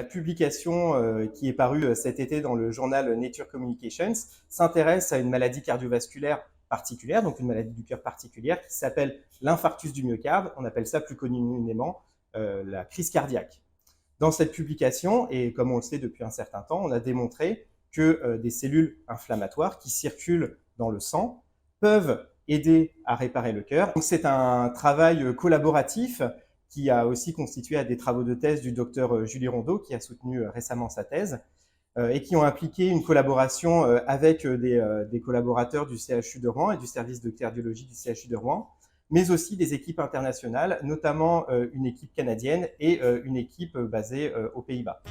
publication qui est parue cet été dans le journal Nature Communications s'intéresse à une maladie cardiovasculaire particulière, donc une maladie du cœur particulière qui s'appelle l'infarctus du myocarde. On appelle ça plus communément la crise cardiaque. Dans cette publication, et comme on le sait depuis un certain temps, on a démontré que des cellules inflammatoires qui circulent dans le sang peuvent aider à réparer le cœur. Donc c'est un travail collaboratif qui a aussi constitué à des travaux de thèse du docteur Julie Rondeau, qui a soutenu récemment sa thèse, et qui ont impliqué une collaboration avec des collaborateurs du CHU de Rouen et du service de cardiologie du CHU de Rouen, mais aussi des équipes internationales, notamment une équipe canadienne et une équipe basée aux Pays-Bas.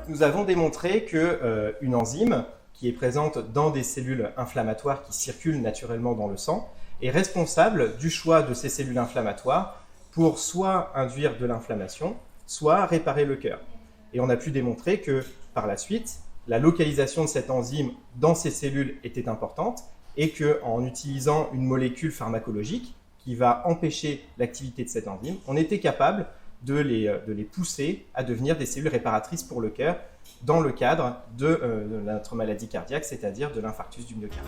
Nous avons démontré qu'une enzyme qui est présente dans des cellules inflammatoires qui circulent naturellement dans le sang est responsable du choix de ces cellules inflammatoires pour soit induire de l'inflammation, soit réparer le cœur. Et on a pu démontrer que, par la suite, la localisation de cette enzyme dans ces cellules était importante et qu'en utilisant une molécule pharmacologique qui va empêcher l'activité de cette enzyme, on était capable de les pousser à devenir des cellules réparatrices pour le cœur dans le cadre de notre maladie cardiaque, c'est-à-dire de l'infarctus du myocarde.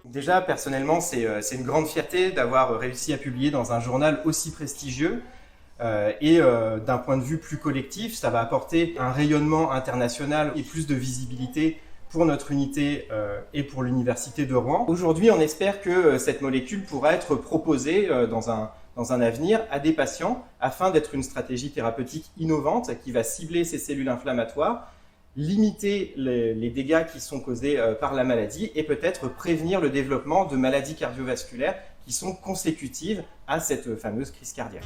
Déjà, personnellement, c'est une grande fierté d'avoir réussi à publier dans un journal aussi prestigieux et d'un point de vue plus collectif, ça va apporter un rayonnement international et plus de visibilité pour notre unité et pour l'Université de Rouen. Aujourd'hui, on espère que cette molécule pourra être proposée dans un avenir à des patients afin d'être une stratégie thérapeutique innovante qui va cibler ces cellules inflammatoires, limiter les dégâts qui sont causés par la maladie et peut-être prévenir le développement de maladies cardiovasculaires qui sont consécutives à cette fameuse crise cardiaque.